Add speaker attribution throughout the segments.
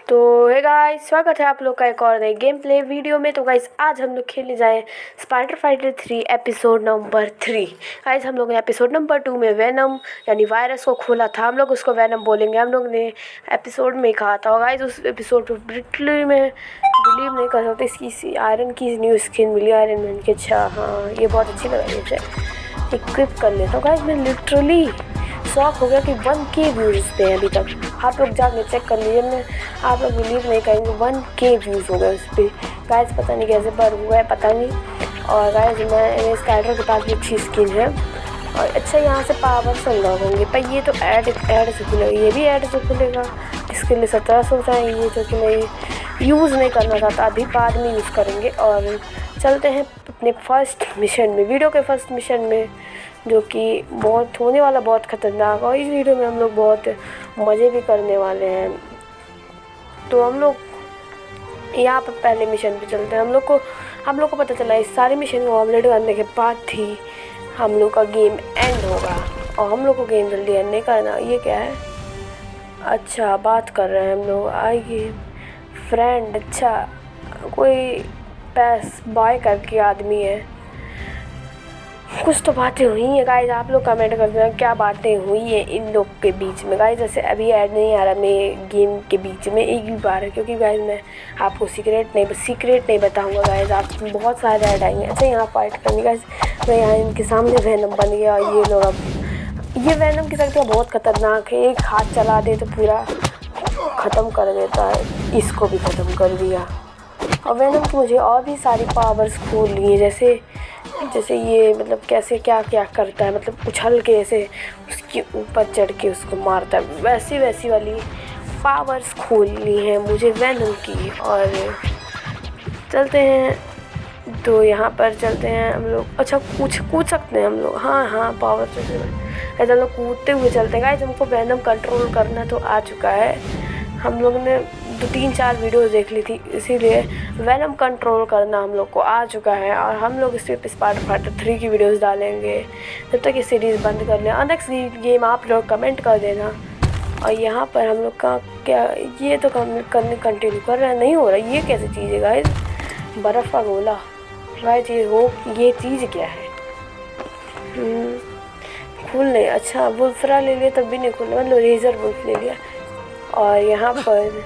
Speaker 1: तो hey guys, स्वागत है आप लोग का एक और नए गेम प्ले वीडियो में। तो गाइस आज हम लोग खेलने जाए spider fighter 3 episode number 3। Guys हम लोग ने एपिसोड नंबर 2 में वेनम यानी वायरस को खोला था। हम लोग उसको वेनम बोलेंगे, हम लोग ने एपिसोड में कहा था। गाइस उस एपिसोड पर लिटरली में बिलीव नहीं कर सकते, इसकी आयरन की न्यू स्किन मिली आयरन मैन की। अच्छा हाँ, ये बहुत अच्छी लग रही है, इक्विप कर लेता हूँ। गाइस मैं लिटरली शॉक हो गया कि 1K व्यूज़ पे हैं अभी तक। आप लोग जाके चेक कर लीजिए, मैं आप लोग बिलीव नहीं करेंगे 1K व्यूज़ हो गए उस पर। गाइस पता नहीं कैसे पर हुआ है, पता नहीं। और गाइस मैं स्काइडर के पास भी अच्छी स्किन है और अच्छा यहाँ से पावर्स अनलॉक होंगे। पर ये तो ऐड से खुलेगा, ये भी ऐड से खुलेगा। इसके लिए 1700 चाहिए जो कि मैं यूज़ नहीं करना चाहता, अभी बाद में यूज़ करेंगे। और चलते हैं अपने फर्स्ट मिशन में, वीडियो के फर्स्ट मिशन में, जो कि बहुत होने वाला, बहुत ख़तरनाक। और इस वीडियो में हम लोग बहुत मज़े भी करने वाले हैं। तो हम लोग यहाँ पर पहले मिशन पे चलते हैं। हम लोग को पता चला इस सारे मिशन को कंप्लीट करने के बाद ही हम लोग का गेम एंड होगा। और हम लोग को गेम जल्दी एंड नहीं करना। ये क्या है? अच्छा बात कर रहे हैं हम लोग। आइए फ्रेंड, अच्छा कोई पैस बाय करके आदमी है। कुछ तो बातें हुई हैं गाइज, आप लोग कमेंट कर देना क्या बातें हुई हैं इन लोग के बीच में। गाइज जैसे अभी ऐड नहीं आ रहा मैं गेम के बीच में एक भी बार है, क्योंकि गाइज मैं आपको सीक्रेट नहीं बताऊंगा। गाइज आप बहुत सारे ऐड आएंगे। अच्छा यहाँ फाइट करनी गाइज, मैं यहाँ इनके सामने वेनम बन गया। और ये लोग, अब ये वेनम की शक्तियाँ बहुत ख़तरनाक है। एक हाथ चला दे तो पूरा ख़त्म कर देता है। इसको भी ख़त्म कर दिया। और वेनम की मुझे और भी सारी पावर्स खोल ली है, जैसे ये मतलब कैसे क्या क्या करता है, मतलब उछल के ऐसे उसके ऊपर चढ़ के उसको मारता है, वैसी वाली पावर्स खोल ली है मुझे वेनम की। और चलते हैं, तो यहाँ पर चलते हैं हम लोग। अच्छा कूद सकते हैं हम लोग, हाँ पावर से ऐसे हम लोग कूदते हुए चलते हैं। गाइस हमको वेनम कंट्रोल करना तो आ चुका है, हम लोग ने 2-3-4 वीडियोस देख ली थी, इसीलिए वेनम कंट्रोल करना हम लोग को आ चुका है। और हम लोग इस पर स्पाइडर फाइटर 3 की वीडियोस डालेंगे जब तक ये सीरीज़ बंद कर लें। और नेक्स्ट गेम आप लोग कमेंट कर देना। और यहाँ पर हम लोग का क्या, ये तो करने कंटिन्यू कर रहा है, नहीं हो रहा। ये कैसी चीज़ है गाइस? बर्फ़ का गोला। गाइस ये चीज़ क्या है? खुल नहीं, अच्छा वुल्फरा ले लिया तब भी नहीं खुल, मतलब रेजर वुल्फ ले लिया। और यहाँ पर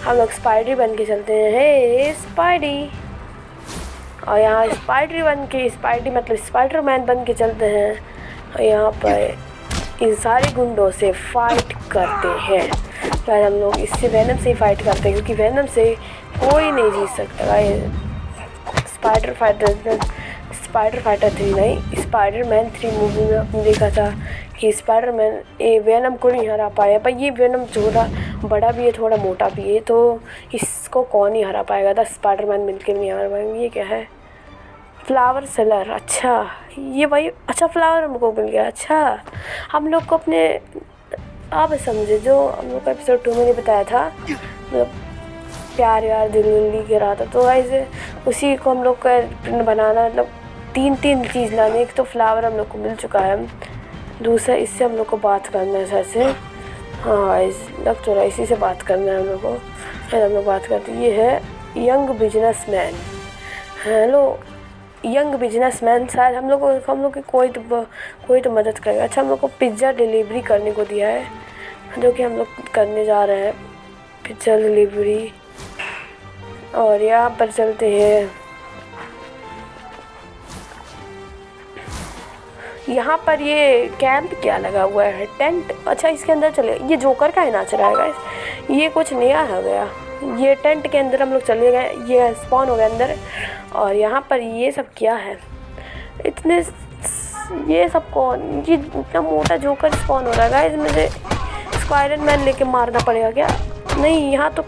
Speaker 1: हम लोग स्पाइडरी बन के चलते हैं, हे स्पाइडी। और यहाँ स्पाइडरी मतलब स्पाइडर मैन बन के चलते हैं। और यहाँ पर इन सारे गुंडों से फाइट करते हैं। यार हम लोग इससे वेनम से ही फाइट करते हैं, क्योंकि वेनम से कोई नहीं जीत सकता। स्पाइडर फाइटर 3 नहीं, स्पाइडर मैन 3 मूवी में आपने देखा था कि स्पाइडर मैन वेनम को नहीं हरा पाया। पर ये वेनम थोड़ा बड़ा भी है, थोड़ा मोटा भी है, तो इसको कौन ही हरा पाएगा? 10 स्पाइडर मैन मिलकर नहीं हरा पाएंगे। ये क्या है? Flower seller. अच्छा ये वही, अच्छा फ्लावर हमको मिल गया। अच्छा हम लोग को अपने, आप समझे जो हम लोग को एपिसोड 2 में नहीं बताया था, मतलब प्यार दिल्ली के रहा था। तो ऐसे उसी को हम लोग का बनाना, मतलब 3 चीज़ लाने। एक तो फ्लावर हम लोग को मिल चुका है, दूसरा इससे हम लोग को बात करना है जैसे, हाँ लग तो रहा है इसी से बात करना है हम लोग को। फिर हम लोग बात करते हैं, ये है young businessman. Hello young businessman, शायद हम लोग की कोई तो मदद करेगा। अच्छा हम लोग को पिज़्ज़ा डिलीवरी करने को दिया है, जो कि हम लोग करने जा रहे हैं पिज़्ज़ा डिलीवरी। और यहाँ पर चलते हैं, यहाँ पर ये कैंप क्या लगा हुआ है, टेंट। अच्छा इसके अंदर चले, ये जोकर का ही नाच रहा है गाइस, ये कुछ नया हो गया। ये टेंट के अंदर हम लोग चले गए, ये स्पॉन हो गया अंदर। और यहाँ पर ये सब क्या है? ये सब कौन, ये इतना मोटा जोकर स्पॉन हो रहा है गाइस? मुझे इसको आयरन मैन लेके मारना पड़ेगा क्या? नहीं, यहाँ तो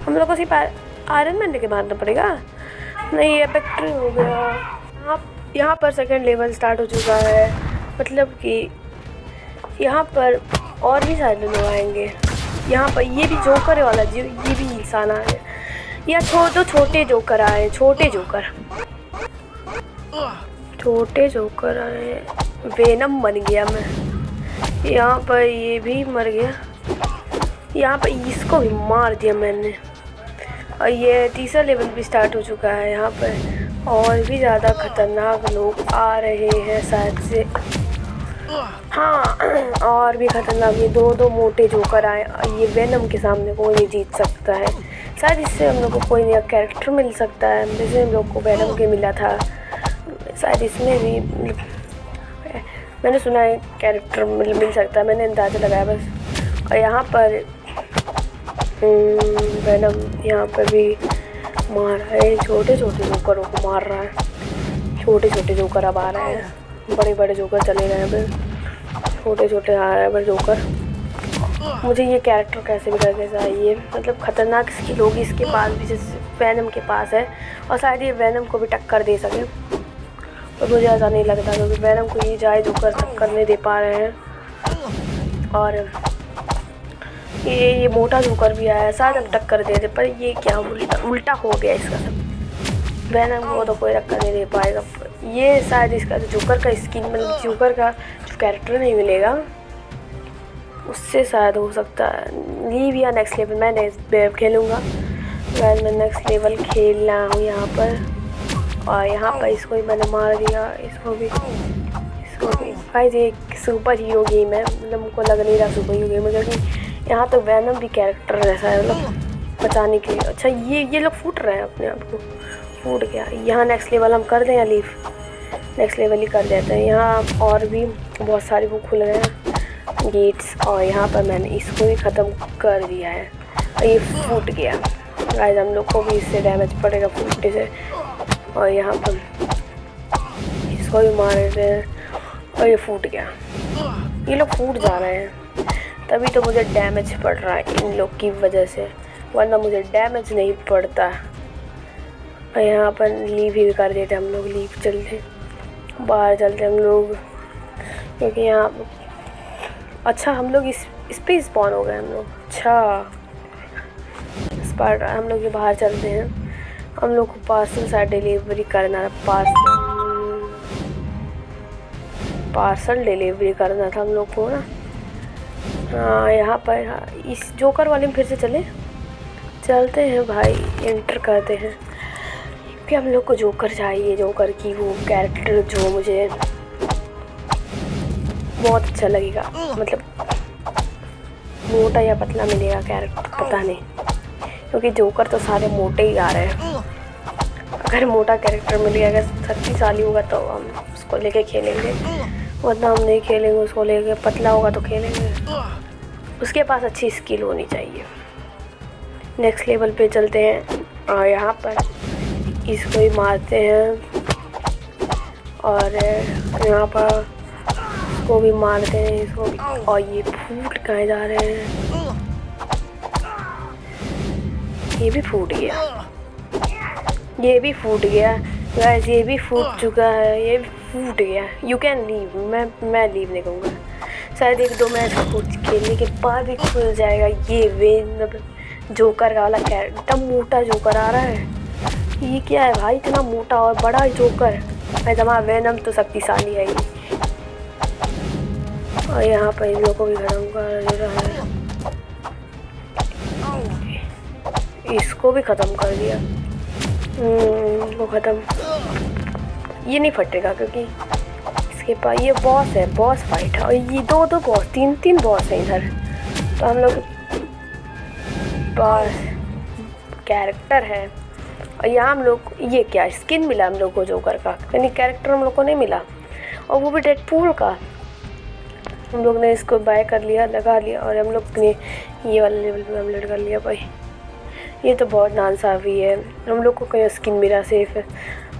Speaker 1: हम लोग को सिर्फ आयरन मैन लेके मारना पड़ेगा। नहीं ये फैक्ट्री हो गया। यहाँ पर सेकंड लेवल स्टार्ट हो चुका है, मतलब कि यहाँ पर और भी सारे लोग आएंगे। यहाँ पर ये भी जोकर वाला ये भी इंसान आ है, या छोटे जोकर आए, छोटे जोकर आए। वेनम बन गया मैं। यहाँ पर ये भी मर गया। यहाँ पर इसको भी मार दिया मैंने। और ये तीसरा लेवल भी स्टार्ट हो चुका है। यहाँ पर और भी ज़्यादा खतरनाक लोग आ रहे हैं शायद से। हाँ, और भी खतरनाक ये दो मोटे जोकर आए। ये वेनम के सामने कोई नहीं जीत सकता है। शायद इससे हम लोग को कोई नया कैरेक्टर मिल सकता है, जैसे हम लोग को वेनम के मिला था। शायद इसमें भी मैंने सुना है कैरेक्टर मिल सकता है, मैंने अंदाज़ा लगाया बस। और यहाँ पर वेनम यहाँ पर भी मार रहा है, छोटे छोटे जोकरों को मार रहा है। छोटे छोटे जोकर अब आ रहे हैं, बड़े बड़े जोकर चले गए हैं, छोटे छोटे आ रहे हैं बड़े जोकर। मुझे ये कैरेक्टर कैसे भी करके चाहिए, मतलब ख़तरनाक इसकी लोग इसके पास भी, जैसे वेनम के पास है। और शायद ये वेनम को भी टक्कर दे सके, तो मुझे ऐसा नहीं लगता, क्योंकि वेनम को ये जाए जोकर टक्कर नहीं दे पा रहे हैं। और ये मोटा जोकर भी आया, शायद हम टक्कर दे दे, पर ये क्या उल्टा हो गया इसका सब। वेनम को तो कोई टक्कर नहीं दे पाएगा। ये शायद इसका जोकर का स्किन, मतलब जोकर का जो कैरेक्टर नहीं मिलेगा उससे शायद हो सकता है। लीव या नेक्स्ट लेवल मैं खेलूँगा। मैं नेक्स्ट लेवल खेल रहा हूँ यहाँ पर। और यहाँ पर इसको भी मैंने मार दिया, इसको भी। गाइस ये सुपर हीरो गेम है, मतलब मुझको लग नहीं रहा सुपर हीरो गेम है, क्योंकि यहाँ तो वेनम भी कैरेक्टर जैसा है, मतलब बचाने के लिए। अच्छा ये लोग फूट रहे हैं अपने आप को, फूट गया। यहाँ नेक्स्ट लेवल हम कर दें या लीव? नेक्स्ट लेवल ही कर देते हैं। यहाँ और भी बहुत सारे वो खुल गए हैं गेट्स। और यहाँ पर मैंने इसको भी ख़त्म कर दिया है और ये फूट गया। गाइस हम लोग को भी इससे डैमेज पड़ेगा फूटने से। और यहाँ पर इसको भी मार देते हैं और ये फूट गया। ये लोग फूट जा रहे हैं, तभी तो मुझे डैमेज पड़ रहा है इन लोग की वजह से, वरना मुझे डैमेज नहीं पड़ता। और यहाँ पर लीव भी कर देते हम लोग। लीव चलते बाहर चलते हम लोग, क्योंकि यहाँ अच्छा हम लोग इस पे स्पॉन हो गए हम लोग। अच्छा स्पार्ट हम लोग ये बाहर चलते हैं। हम लोग को पार्सल शायद डिलीवरी करना है। पार्सल डिलीवरी करना था हम लोग को ना। हाँ यहाँ पर, हाँ इस जोकर वाले में फिर से चलते हैं भाई, एंटर करते हैं। क्योंकि हम लोग को जोकर चाहिए, जोकर की वो कैरेक्टर जो मुझे बहुत अच्छा लगेगा। मतलब मोटा या पतला मिलेगा कैरेक्टर पता नहीं, क्योंकि जोकर तो सारे मोटे ही आ रहे हैं। अगर मोटा कैरेक्टर मिल गया, अगर शक्तिशाली होगा तो हम उसको लेके खेलेंगे, वरना हम नहीं खेलेंगे उसको लेके। पतला होगा तो खेलेंगे, उसके पास अच्छी स्किल होनी चाहिए। नेक्स्ट लेवल पे चलते हैं और यहाँ पर इसको ही मारते हैं। और यहाँ पर इसको भी मारते हैं, इसको भी। और ये फूट कहाँ जा रहे हैं? ये भी फूट गया, ये भी फूट गया गाइस, ये भी फूट चुका है, ये भी फूट गया। You can leave. मैं लीव नहीं कहूँगा, शायद 1-2 मैच खेलने के बाद ही खुल जाएगा। ये वे जोकर वाला कैरेक्टर, इतना मोटा जोकर आ रहा है। ये क्या है भाई, इतना मोटा और बड़ा जोकर। हमारा वेनम तो शक्तिशाली है ही। और यहाँ पर इन लोगों को भी खत्म कर दे रहा है, इसको भी ख़त्म कर दिया। वो ख़त्म, ये नहीं फटेगा क्योंकि इसके पास ये बॉस है, बॉस फाइट है। और ये दो बॉस, तीन बॉस हैं इधर। तो हम लोग बॉस कैरेक्टर है। और यहाँ हम लोग ये क्या स्किन मिला हम लोग को जोकर का, यानी कैरेक्टर हम लोग को नहीं मिला, और वो भी डेडपूल का। हम लोग ने इसको बाय कर लिया, लगा लिया, और हम लोग ने ये वाला लेवल पे कंप्लीट कर लिया। भाई ये तो बहुत नाइंसाफ़ी है, हम लोग को कहीं स्किन मिला सेफ है।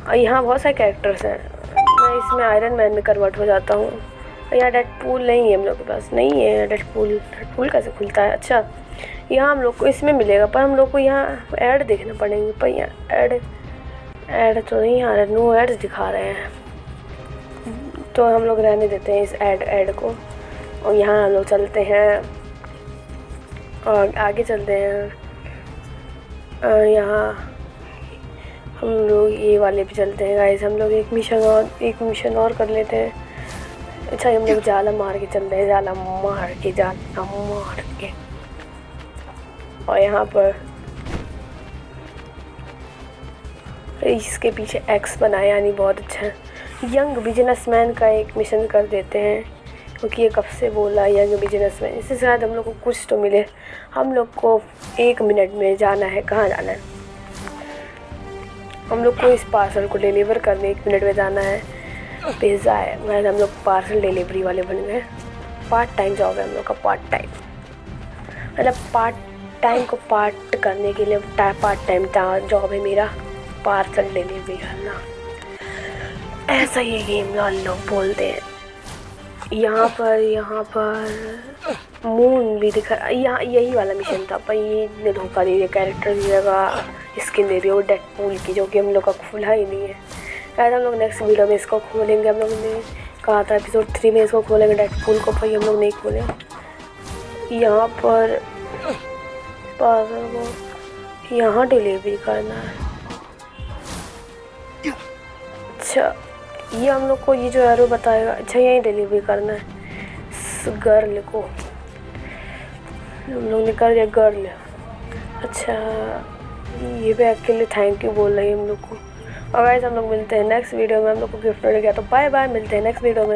Speaker 1: और यहाँ बहुत सारे कैरेक्टर्स हैं, मैं इसमें आयरन मैन में कन्वर्ट हो जाता हूँ। और यहाँ डेडपूल नहीं है हम लोग के पास, नहीं है डेडपूल कैसे खुलता है? अच्छा यहाँ हम लोग को इसमें मिलेगा, पर हम लोग को यहाँ ऐड देखना पड़ेंगे। पर यहाँ ऐड तो नहीं आ रहा, नो एड्स दिखा रहे हैं, तो हम लोग रहने देते हैं इस ऐड को। और यहाँ हम लोग चलते हैं और आगे चलते हैं। यहाँ हम लोग ये वाले पे चलते हैं गाइस। हम लोग एक मिशन और कर लेते हैं। अच्छा हम लोग जाला मार के चलते हैं, जाला मार के। और यहाँ पर इसके पीछे एक्स बनाया, यानी बहुत अच्छा है। यंग बिजनेसमैन का एक मिशन कर देते हैं, क्योंकि ये कब से बोला यंग बिजनेसमैन, इससे शायद हम लोग को कुछ तो मिले। हम लोग को 1 मिनट में जाना है, कहाँ जाना है? हम लोग को इस पार्सल को डिलीवर करने 1 मिनट में जाना है। पिज़्ज़ा है, वैसे हम लोग पार्सल डिलीवरी वाले बन गए। पार्ट टाइम जॉब है हम लोग का, पार्ट टाइम मतलब पार्ट टाइम को पार्ट करने के लिए पार्ट टाइम जॉब है मेरा, पार्सल डिलीवरी करना। ऐसा ये गेम लोग बोलते हैं। यहाँ पर मून भी दिखा, यहाँ यही वाला मिशन था, पर ये ने धोखा दे दिया, कैरेक्टर की जगह स्किन दे दी वो डेडपूल की, जो कि हम लोग का खुला ही नहीं है। ऐसा हम लोग नेक्स्ट वीडियो में इसको खोलेंगे। हम लोग ने कहा था एपिसोड 3 में इसको खोलेंगे डेडपूल को, भाई हम लोग नहीं खोले। यहाँ पर पार्सल को यहाँ डिलीवरी करना है। अच्छा, ये हम लोग को ये जो एरो बताएगा, अच्छा यही डिलीवरी करना है इस गर्ल को। हम लोग ने कर दिया गर्ल। अच्छा, ये बैग के लिए थैंक यू बोल रही है हम लोग को। और गाइस हम लोग मिलते हैं नेक्स्ट वीडियो में। हम लोग को गिफ्ट मिल गया, तो बाय बाय, मिलते हैं नेक्स्ट वीडियो में।